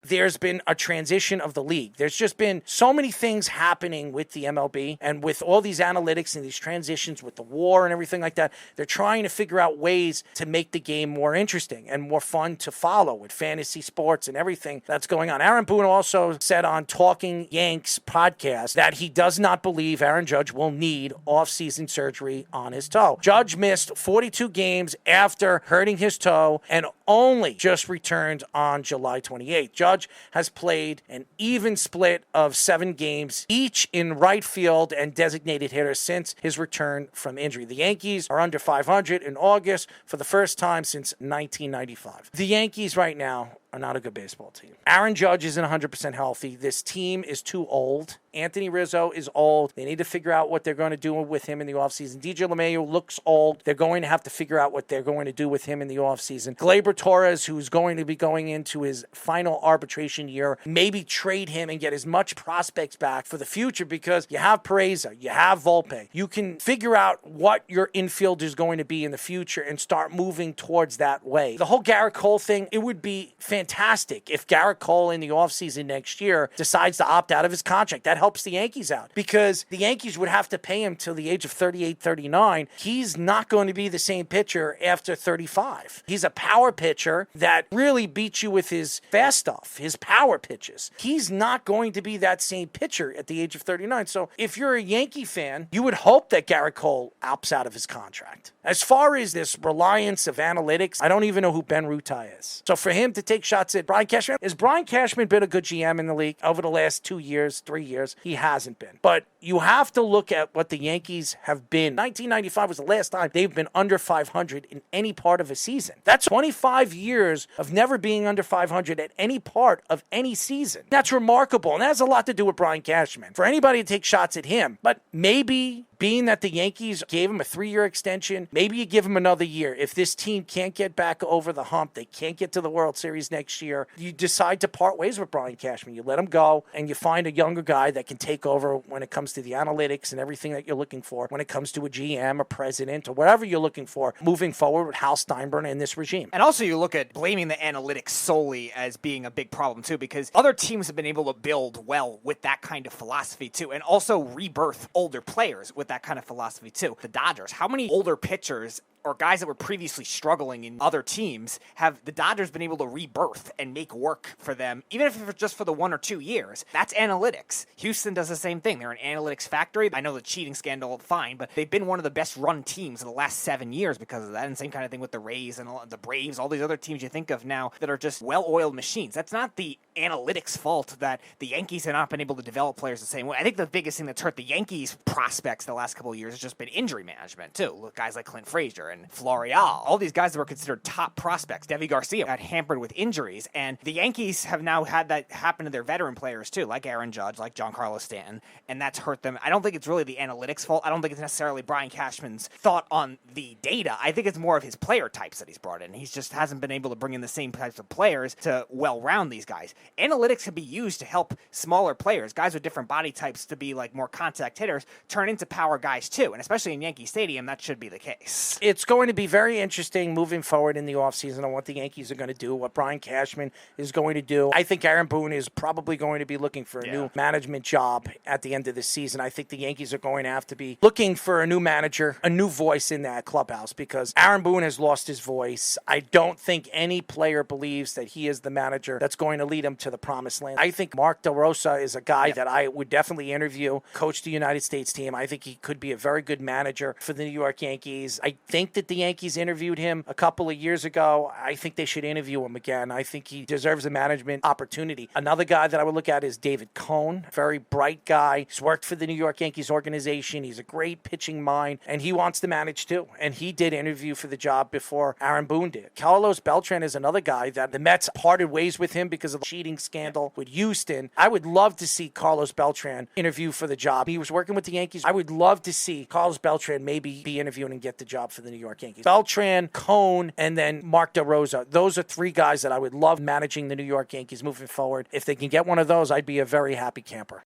there's been a transition of the league. There's just been so many things happening with the MLB and with all these analytics and these transitions with the war and everything like that. They're trying to figure out ways to make the game more interesting and more fun to follow with fantasy sports and everything that's going on. Aaron Boone also said on Talking Yanks podcast that he does not believe Aaron Judge will need offseason surgery on his toe. Judge missed 42 games after hurting his toe and only just returned on July 28th. Judge has played an even split of 7 games, each in right field and designated hitter since his return from injury. The Yankees are under 500 in August for the first time since 1995. The Yankees right now are not a good baseball team. Aaron Judge isn't 100% healthy. This team is too old. Anthony Rizzo is old. They need to figure out what they're going to do with him in the offseason. DJ LeMahieu looks old. They're going to have to figure out what they're going to do with him in the offseason. Gleyber Torres, who's going to be going into his final arbitration year, maybe trade him and get as much prospects back for the future because you have Pereza, you have Volpe. You can figure out what your infield is going to be in the future and start moving towards that way. The whole Gerrit Cole thing, it would be fantastic if Gerrit Cole in the offseason next year decides to opt out of his contract. That helps the Yankees out because the Yankees would have to pay him till the age of 38, 39. He's not going to be the same pitcher after 35. He's a power pitcher that really beats you with his fast stuff, his power pitches. He's not going to be that same pitcher at the age of 39. So if you're a Yankee fan, you would hope that Gerrit Cole opts out of his contract. As far as this reliance of analytics, I don't even know who Ben Rutai is. So for him to take shots at Brian Cashman, has Brian Cashman been a good GM in the league over the last 2 years, 3 years? He hasn't been. But you have to look at what the Yankees have been. 1995 was the last time they've been under 500 in any part of a season. That's 25 years of never being under 500 at any part of any season. That's remarkable, and that has a lot to do with Brian Cashman. For anybody to take shots at him, but maybe being that the Yankees gave him a 3-year extension, maybe you give him another year. If this team can't get back over the hump, they can't get to the World Series next year, you decide to part ways with Brian Cashman. You let him go, and you find a younger guy that can take over when it comes to the analytics and everything that you're looking for, when it comes to a GM, a president, or whatever you're looking for, moving forward with Hal Steinbrenner and this regime. And also you look at blaming the analytics solely as being a big problem, too, because other teams have been able to build well with that kind of philosophy, too, and also rebirth older players with that kind of philosophy, too. The Dodgers, how many older pitchers or guys that were previously struggling in other teams have the Dodgers been able to rebirth and make work for them, even if it's just for the 1 or 2 years? That's analytics. Houston does the same thing. They're an analytics factory. I know the cheating scandal, fine, but they've been one of the best run teams in the last 7 years because of that. And same kind of thing with the Rays and the Braves, all these other teams you think of now that are just well-oiled machines. That's not the analytics fault that the Yankees have not been able to develop players the same way. I think the biggest thing that's hurt the Yankees prospects the last couple of years has just been injury management, too. Look, guys like Clint Frazier and Florial, all these guys that were considered top prospects. Deivi Garcia got hampered with injuries, and the Yankees have now had that happen to their veteran players too, like Aaron Judge, like Giancarlo Stanton, and that's hurt them. I don't think it's really the analytics fault. I don't think it's necessarily Brian Cashman's thought on the data. I think it's more of his player types that he's brought in. He just hasn't been able to bring in the same types of players to well-round these guys. Analytics can be used to help smaller players, guys with different body types to be like more contact hitters, turn into power guys too, and especially in Yankee Stadium, that should be the case. It's going to be very interesting moving forward in the offseason on what the Yankees are going to do, what Brian Cashman is going to do. I think Aaron Boone is probably going to be looking for a new management job at the end of the season. I think the Yankees are going to have to be looking for a new manager, a new voice in that clubhouse, because Aaron Boone has lost his voice. I don't think any player believes that he is the manager that's going to lead him to the promised land. I think Mark DeRosa is a guy that I would definitely interview, coach the United States team. I think he could be a very good manager for the New York Yankees. I think that the Yankees interviewed him a couple of years ago. I think they should interview him again. I think he deserves a management opportunity. Another guy that I would look at is David Cone, very bright guy. He's worked for the New York Yankees organization. He's a great pitching mind, and he wants to manage too. And he did interview for the job before Aaron Boone did. Carlos Beltran is another guy that the Mets parted ways with him because of the cheating scandal with Houston. I would love to see Carlos Beltran interview for the job. He was working with the Yankees. I would love to see Carlos Beltran maybe be interviewing and get the job for the New York Yankees. Beltran, Cone, and then Mark DeRosa. Those are 3 guys that I would love managing the New York Yankees moving forward. If they can get one of those, I'd be a very happy camper.